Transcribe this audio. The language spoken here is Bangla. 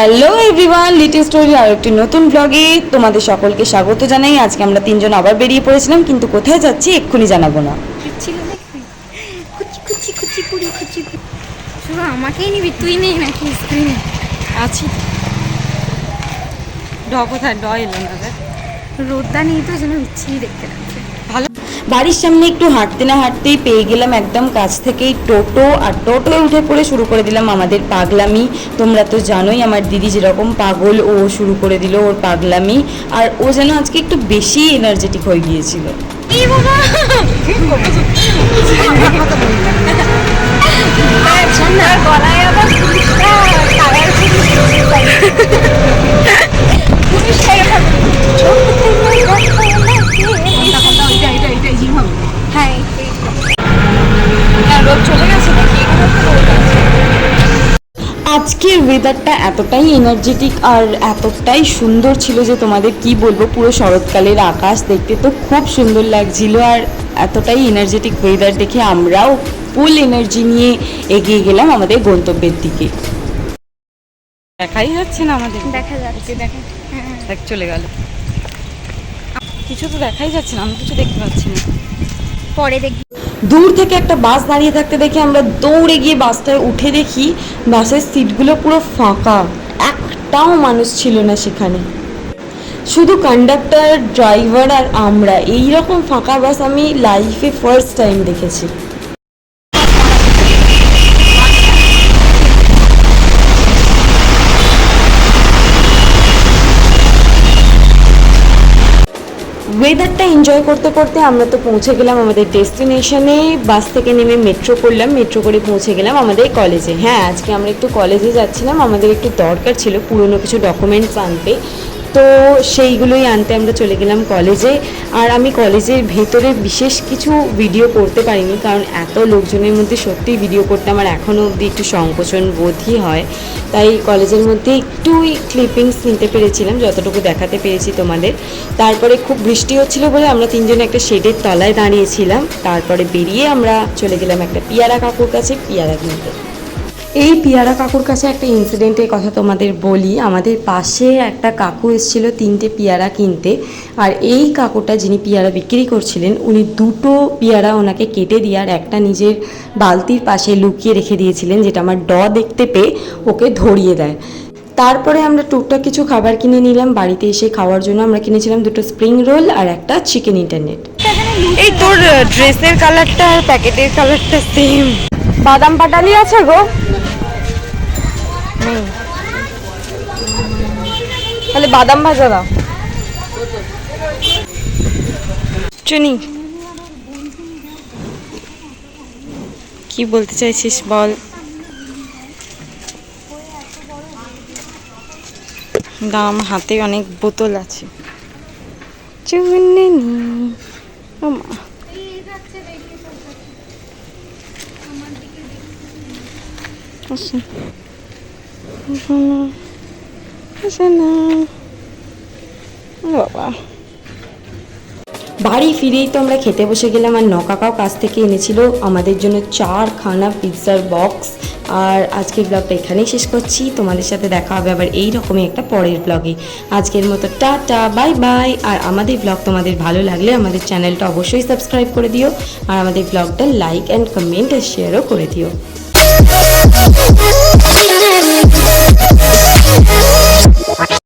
হ্যালো এভরিওয়ান, লিটল স্টোরি আর একটি নতুন ব্লগে তোমাদের সকলকে স্বাগত জানাই। আজকে আমরা তিনজন আবার বেরিয়ে পড়েছিলাম, কিন্তু কোথায় যাচ্ছি এক্ষুনি জানাবো না। শুধু আমাকেই নিবি, তুই নেই নাকি স্ক্রিনে আছি কোথায় এলো না, রোদটা নেই তো যেন বিচ্ছিরি দেখতে লাগছে। ভালো। বাড়ির সামনে একটু হাঁটতে না হাঁটতেই পেয়ে গেলাম একদম কাছ থেকেই টোটো, আর টোটোয় উঠে পড়ে শুরু করে দিলাম আমাদের পাগলামি। তোমরা তো জানোই আমার দিদি যেরকম পাগল, ও শুরু করে দিল ওর পাগলামি, আর ও যেন আজকে একটু বেশি এনার্জেটিক হয়ে গিয়েছিল। আজকের ওয়েদারটা এতটাই এনার্জেটিক আর এতটাই সুন্দর ছিল যে তোমাদের কি বলবো, পুরো শরৎকালের আকাশ দেখতে তো খুব সুন্দর লাগছিল। আর এতটাই এনার্জেটিক ওয়েদার দেখে আমরাও ফুল এনার্জি নিয়ে এগিয়ে গেলাম আমাদের গন্তব্যের দিকে। দেখাই যাচ্ছে না আমাদের, দেখা যাচ্ছে, দেখ চলে গেল, কিছু তো দেখাই যাচ্ছে না, আমি কিছু দেখতে পাচ্ছি না। পরে দেখি। দূর থেকে একটা বাস দাঁড়িয়ে থাকতে দেখে আমরা দৌড়ে গিয়ে বাসটায় উঠে দেখি বাসের সিটগুলো পুরো ফাঁকা, একটাও মানুষ ছিল না সেখানে, শুধু কন্ডাক্টর, ড্রাইভার আর আমরা। এই রকম ফাঁকা বাস আমি লাইফে ফার্স্ট টাইম দেখেছি। ওয়েদারটা এনজয় করতে করতে আমরা তো পৌঁছে গেলাম আমাদের ডেস্টিনেশনে। বাস থেকে নেমে মেট্রো করলাম, মেট্রো করে পৌঁছে গেলাম আমাদের কলেজে। হ্যাঁ, আজকে আমরা একটু কলেজে যাচ্ছিলাম, আমাদের একটু দরকার ছিল পুরনো কিছু ডকুমেন্টস আনতে, তো সেইগুলোই আনতে আমরা চলে গেলাম কলেজে। আর আমি কলেজের ভেতরে বিশেষ কিছু ভিডিও করতে পারিনি, কারণ এত লোকজনের মধ্যে সত্যিই ভিডিও করতে আমার এখনও অবধি একটু সংকোচন বোধই হয়। তাই কলেজের মধ্যে একটুই ক্লিপিংস নিতে পেরেছিলাম, যতটুকু দেখাতে পেরেছি তোমাদের। তারপরে খুব বৃষ্টি হচ্ছিল বলে আমরা তিনজনে একটা শেডের তলায় দাঁড়িয়েছিলাম। তারপরে বেরিয়ে আমরা চলে গেলাম একটা পিয়ারা কাকুর কাছে পিয়ারা কিনতে। এই পিয়ারা কাকুর কাছে একটা ইনসিডেন্টের কথা তোমাদের বলি। আমাদের পাশে একটা কাকু এসেছিল 3টে পিয়ারা কিনতে, আর এই কাকুটা যিনি পিয়ারা বিক্রি করছিলেন উনি 2টো পিয়ারা ওনাকে কেটে দিয়ে আর একটা নিজের বালতির পাশে লুকিয়ে রেখে দিয়েছিলেন, যেটা আমার দেখতে পেয়ে ওকে ধরিয়ে দেয়। তারপরে আমরা টুকটাক কিছু খাবার কিনে নিলাম বাড়িতে এসে খাওয়ার জন্য। আমরা কিনেছিলাম 2টো স্প্রিং রোল আর একটা চিকেন ইন্টারনেট। এই তোর ড্রেসের কালারটা আর প্যাকেটের কালারটা সেম। বাদাম পাটালি আছে গো? নেই, তাহলে বাদাম ভাজা দাও। চুনি, কি বলতে চাইছিস বল? দাম হাতে অনেক বোতল আছে। চুনি বাবা, বাড়ি ফিরেই তো আমরা খেতে বসে গেলাম। আর নকাকাও কাছ থেকে এনেছিল আমাদের জন্য 4খানা পিৎজার বক্স। আর আজকের ব্লগটা এখানেই শেষ করছি। তোমাদের সাথে দেখা হবে আবার এই রকমই একটা পরের ব্লগে। আজকের মতো টাটা, বাই বাই। আর আমাদের ব্লগ তোমাদের ভালো লাগলে আমাদের চ্যানেলটা অবশ্যই সাবস্ক্রাইব করে দিও, আর আমাদের ব্লগটা লাইক অ্যান্ড কমেন্ট আর শেয়ারও করে দিও।